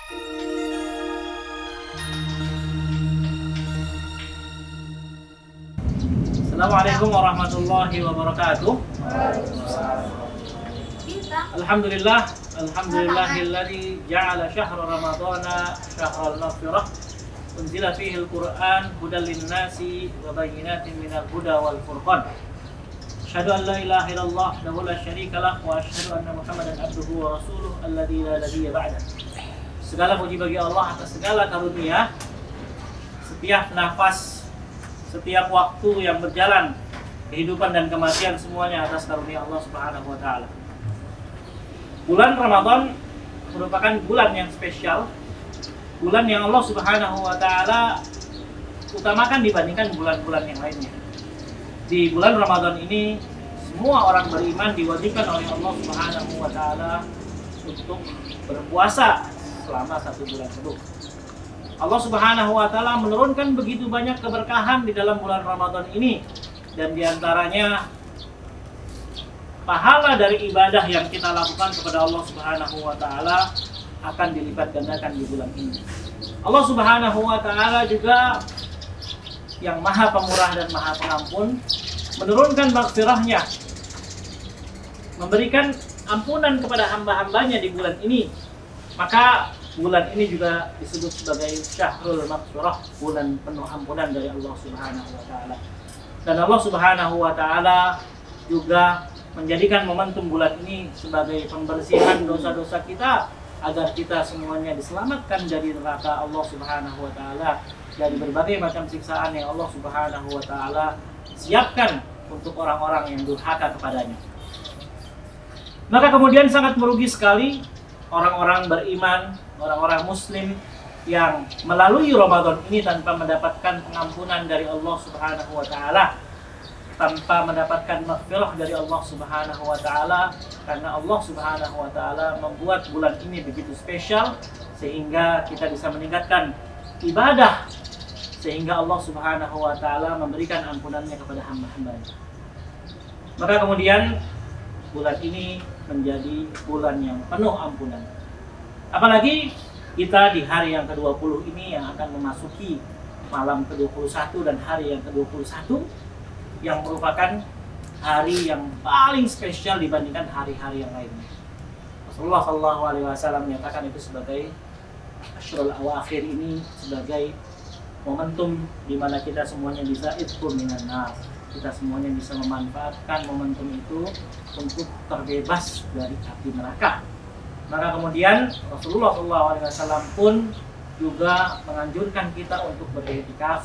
Assalamualaikum warahmatullahi wabarakatuh. Alhamdulillah, alhamdulillahilladzi ja'ala syahra ramadhana syahral maghfirah. Unzila fihi al-Qur'an hudan lin-nasi wa bayyinatin minal huda wal furqan. Asyhadu an la ilaha illallah wahdahu la syarika lah wa asyhadu anna Muhammadan abduhu wa rasuluh alladzi la nabiyya ba'dah. Segala puji bagi Allah atas segala karunia. Setiap nafas, setiap waktu yang berjalan, kehidupan dan kematian semuanya atas karunia Allah Subhanahu wa taala. Bulan Ramadan merupakan bulan yang spesial, bulan yang Allah Subhanahu wa taala utamakan dibandingkan bulan-bulan yang lainnya. Di bulan Ramadan ini semua orang beriman diwajibkan oleh Allah Subhanahu wa taala untuk berpuasa selama 1 bulan penuh. Allah Subhanahu wa taala menurunkan begitu banyak keberkahan di dalam bulan Ramadan ini, dan diantaranya pahala dari ibadah yang kita lakukan kepada Allah Subhanahu wa taala akan dilipat gandakan di bulan ini. Allah Subhanahu wa taala juga yang Maha Pemurah dan Maha Pengampun menurunkan maghfirahnya, memberikan ampunan kepada hamba-hambanya di bulan ini. Maka bulan ini juga disebut sebagai Syahrul Maghfirah, bulan penuh ampunan dari Allah Subhanahu wa taala. Dan Allah Subhanahu wa taala juga menjadikan momentum bulan ini sebagai pembersihan dosa-dosa kita, agar kita semuanya diselamatkan dari neraka Allah Subhanahu wa taala, dari berbagai macam siksaan yang Allah Subhanahu wa taala siapkan untuk orang-orang yang durhaka kepadanya. Maka kemudian sangat merugi sekali orang-orang beriman, orang-orang muslim yang melalui Ramadan ini tanpa mendapatkan pengampunan dari Allah Subhanahu wa taala, tanpa mendapatkan maghfirah dari Allah Subhanahu wa taala, karena Allah Subhanahu wa taala membuat bulan ini begitu spesial sehingga kita bisa meningkatkan ibadah, sehingga Allah Subhanahu wa taala memberikan ampunannya kepada hamba-hambanya. Maka kemudian bulan ini menjadi bulan yang penuh ampunan. Apalagi kita di hari yang ke-20 ini yang akan memasuki malam ke-21 dan hari yang ke-21, yang merupakan hari yang paling spesial dibandingkan hari-hari yang lainnya. Rasulullah SAW menyatakan itu sebagai Ashrul Awakhir, ini sebagai momentum di mana kita semuanya bisa itqun minan nar. Kita semuanya bisa memanfaatkan momentum itu untuk terbebas dari api neraka. Maka kemudian Rasulullah SAW pun juga menganjurkan kita untuk beriktikaf.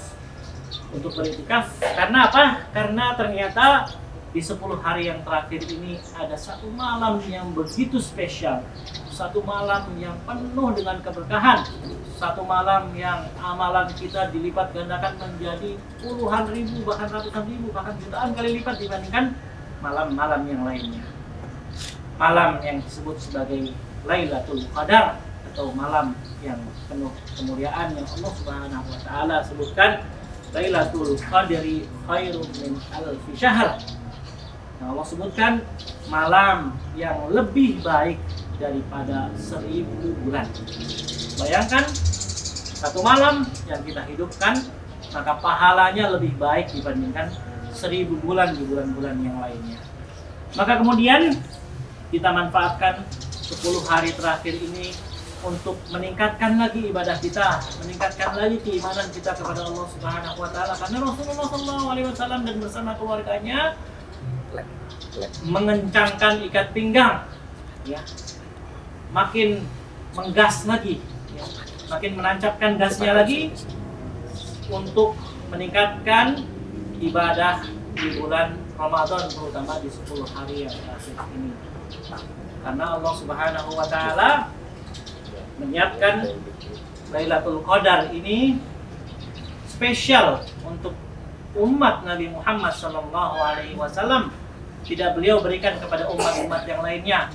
Karena apa? Karena ternyata di 10 hari yang terakhir ini ada satu malam yang begitu spesial, satu malam yang penuh dengan keberkahan, satu malam yang amalan kita dilipat gandakan menjadi puluhan ribu, bahkan ratusan ribu, bahkan jutaan kali lipat dibandingkan malam-malam yang lainnya. Malam yang disebut sebagai Lailatul Qadar, atau malam yang penuh kemuliaan yang Allah Subhanahu wa taala sebutkan Lailatul Qadri khairun min alfi syahr. Yang Allah sebutkan malam yang lebih baik daripada 1000 bulan. Bayangkan satu malam yang kita hidupkan, maka pahalanya lebih baik dibandingkan 1000 bulan di bulan-bulan yang lainnya. Maka kemudian kita manfaatkan 10 hari terakhir ini untuk meningkatkan lagi ibadah kita, meningkatkan lagi keimanan kita kepada Allah Subhanahu wa taala. Karena Rasulullah SAW dan bersama keluarganya mengencangkan ikat pinggang, ya, makin menggas lagi, ya, makin menancapkan gasnya lagi untuk meningkatkan ibadah di bulan Ramadan, terutama di 10 hari yang terakhir ini. Karena Allah Subhanahu wa taala menyiapkan Lailatul Qadar ini spesial untuk umat Nabi Muhammad SAW. Tidak beliau berikan kepada umat-umat yang lainnya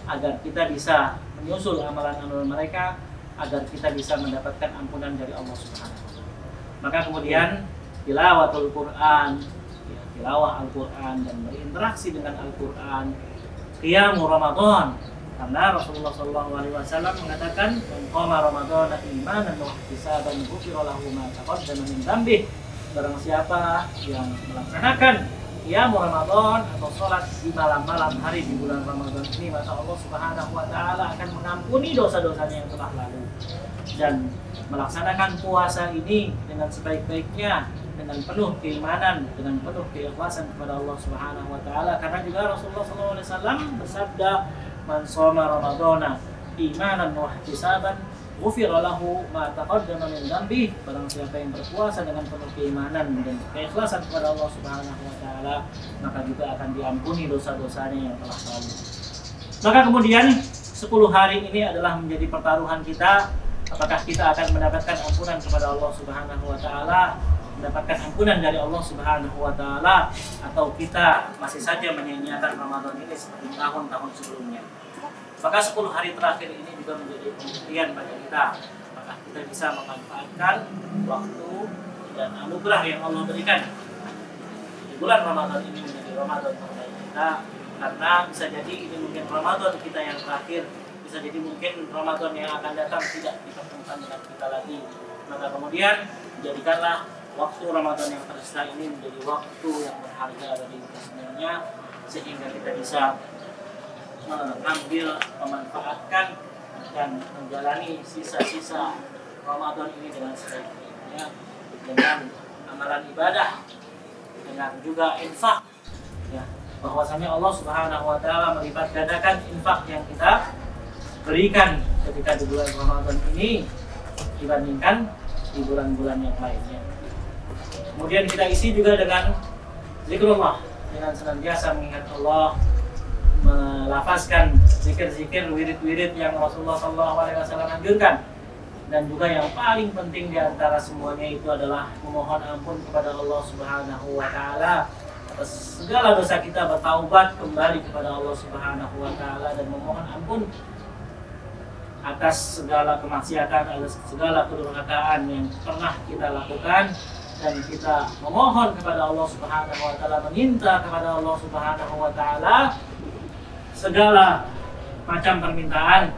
agar kita bisa menyusul amalan-amalan mereka, agar kita bisa mendapatkan ampunan dari Allah Subhanahu wa taala. Maka kemudian tilawatul Quran, ya, tilawah Al-Quran dan berinteraksi dengan Al-Quran, qiyamul Ramadan, Karena Rasulullah SAW mengatakan, "Man qama Ramadhana imanan wa ihtisaban ghufira lahu ma taqaddama min dzambihi." Barang siapa yang melaksanakan qiyamul Ramadan atau sholat di malam-malam hari di bulan Ramadan ini, maka Allah Subhanahu wa taala akan mengampuni dosa-dosanya yang telah lalu. Dan melaksanakan puasa ini dengan sebaik-baiknya, dengan penuh keimanan, dengan penuh keikhlasan kepada Allah Subhanahu wa taala. Karena juga Rasulullah SAW bersabda, "Man shoma Ramadhana imanan wa ihtisaban ghufira lahu ma taqaddama min dzambihi." Barang siapa yang berpuasa dengan penuh keimanan dan keikhlasan kepada Allah Subhanahu wa taala, maka juga akan diampuni dosa-dosanya yang telah lalu. Maka kemudian 10 hari ini adalah menjadi pertaruhan kita, apakah kita akan mendapatkan ampunan kepada Allah Subhanahu wa taala, mendapatkan ampunan dari Allah Subhanahu wa taala, atau kita masih saja menyia-nyiakan Ramadan ini seperti tahun-tahun sebelumnya. Maka 10 hari terakhir ini juga menjadi pembuktian bagi kita, apakah kita bisa memanfaatkan waktu dan anugerah yang Allah berikan di bulan Ramadan ini menjadi Ramadan terbaik kita. Karena bisa jadi ini mungkin Ramadan kita yang terakhir, bisa jadi mungkin Ramadan yang akan datang tidak dipertemukan dengan kita lagi. Maka kemudian jadikanlah waktu Ramadan yang tersisa ini menjadi waktu yang berharga bagi kita semuanya, sehingga kita bisa mengambil, memanfaatkan dan menjalani sisa-sisa Ramadan ini dengan sebaik-baiknya, dengan amalan ibadah, dengan juga infak, ya, bahwasanya Allah Subhanahu wa taala melipat gandakan infak yang kita berikan ketika di bulan Ramadan ini dibandingkan di bulan-bulan yang lainnya. Kemudian kita isi juga dengan zikrullah, dengan senantiasa mengingat Allah, melafazkan zikir-zikir, wirid-wirid yang Rasulullah SAW anjurkan. Dan juga yang paling penting di antara semuanya itu adalah memohon ampun kepada Allah Subhanahu wa taala atas segala dosa kita, bertaubat kembali kepada Allah Subhanahu wa taala dan memohon ampun atas segala kemaksiatan, atas segala kedurhakaan yang pernah kita lakukan, dan kita memohon kepada Allah Subhanahu wa taala, meminta kepada Allah Subhanahu wa taala segala macam permintaan,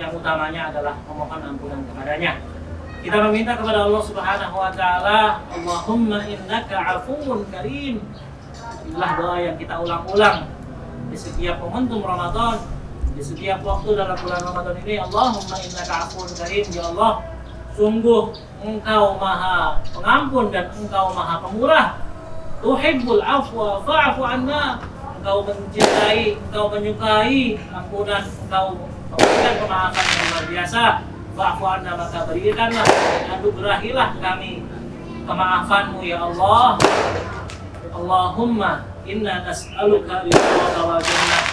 yang utamanya adalah memohon ampunan kepadanya. Kita meminta kepada Allah Subhanahu wa taala, Allahumma innaka afuwun karim. Inilah doa yang kita ulang-ulang di setiap momentum Ramadan, di setiap waktu dalam bulan Ramadan ini. Allahumma innaka afuwun karim, ya Allah, sungguh Engkau Maha Pengampun dan Engkau Maha Pemurah. Tuhibbul afwa fa'fu anna. Engkau mencintai, Engkau menyukai ampunan, Engkau memberikan pemaafan yang luar biasa. Fa'fu anna, maka berikanlah dan anugerahilah kami kemaafan-Mu ya Allah. Allahumma inna nas'aluka ridhaka wal jannah.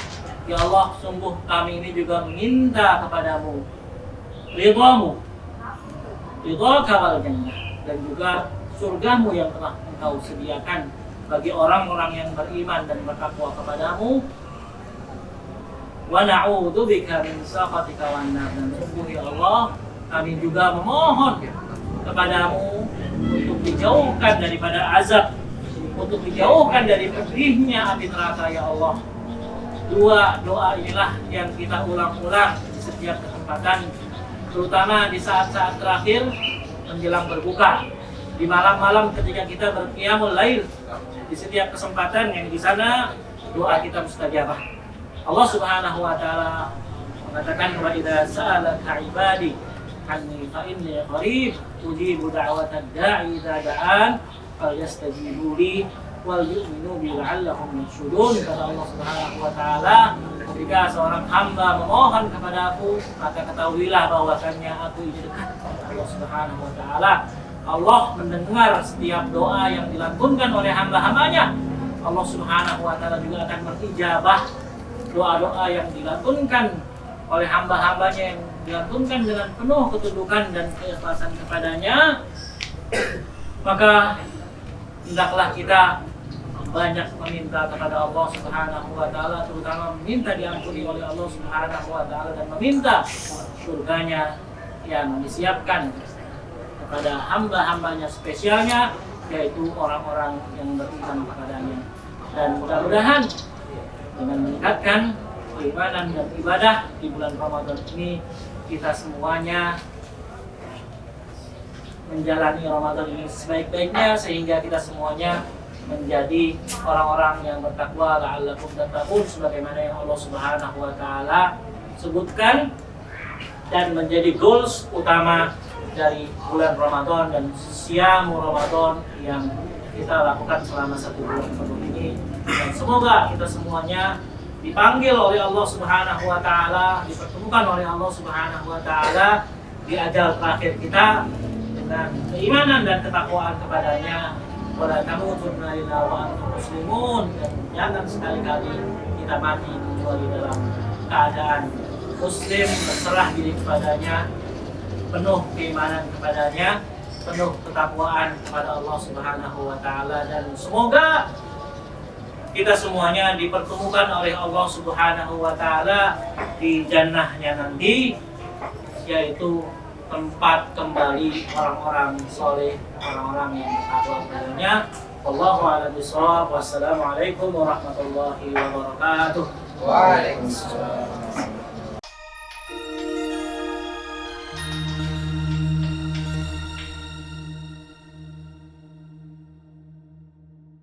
Ya Allah, sungguh kami ini juga meminta kepadamu ridha-Mu, ridhaka wal jannah, dan juga surga-Mu yang telah Engkau sediakan bagi orang-orang yang beriman dan bertakwa kepadamu. Wa na'udzubika min sakhatika wan nar, dan sungguh ya Allah, kami juga memohon kepadamu untuk dijauhkan daripada azab, untuk dijauhkan dari pedihnya api neraka ya Allah. Dua doa inilah yang kita ulang-ulang di setiap kesempatan, terutama di saat-saat terakhir menjelang berbuka, di malam-malam ketika kita berqiyamul lail. Di setiap kesempatan yang di sana doa kita mustajabah. Allah Subhanahu wa taala mengatakan, wa idza sa'alaka 'ibadi anni fa inni qarib ujibu da'watad da'i idza da'an falyastajibu li wal yu'minu bi la'allahum yarshudun. Kata Allah Subhanahu wa taala, jika seorang hamba memohon kepadaku, maka ketahuilah bahwasannya aku ini dekat. Allah Subhanahu wa taala, Allah mendengar setiap doa yang dilantunkan oleh hamba-hambanya. Allah Subhanahu wa taala juga akan mengijabah doa-doa yang dilantunkan oleh hamba-hambanya, yang dilantunkan dengan penuh ketundukan dan keikhlasan kepadanya. Maka hendaklah kita banyak meminta kepada Allah Subhanahu wa taala, terutama meminta diampuni oleh Allah Subhanahu wa taala dan meminta surganya yang disiapkan kepada hamba-hambanya spesialnya, yaitu orang-orang yang beriman kepadanya. Dan mudah-mudahan dengan meningkatkan keimanan dan ibadah di bulan Ramadan ini kita semuanya menjalani Ramadan ini sebaik-baiknya sehingga kita semuanya menjadi orang-orang yang bertakwa la'allakum tattaqun sebagaimana yang Allah Subhanahu wa taala sebutkan, dan menjadi goals utama dari bulan Ramadan dan siam Ramadan yang kita lakukan selama 1 bulan penuh ini. Dan semoga kita semuanya dipanggil oleh Allah Subhanahu wa taala, dipertemukan oleh Allah Subhanahu wa taala di ajal terakhir kita dengan keimanan dan ketakwaan kepadanya. Wala tamutunna illa wa antum muslimun, dan jangan sekali-kali kita mati kecuali dalam keadaan muslim, berserah diri kepadanya, penuh keimanan kepadanya, penuh ketakwaan kepada Allah Subhanahu wa taala. Dan semoga kita semuanya dipertemukan oleh Allah Subhanahu wa taala di jannahnya nanti, yaitu tempat kembali orang-orang soleh, orang-orang yang bertakwa kepadanya. Wallahu a'lam bishawab. Wassalamualaikum warahmatullahi wabarakatuh. Waalaikumsalam.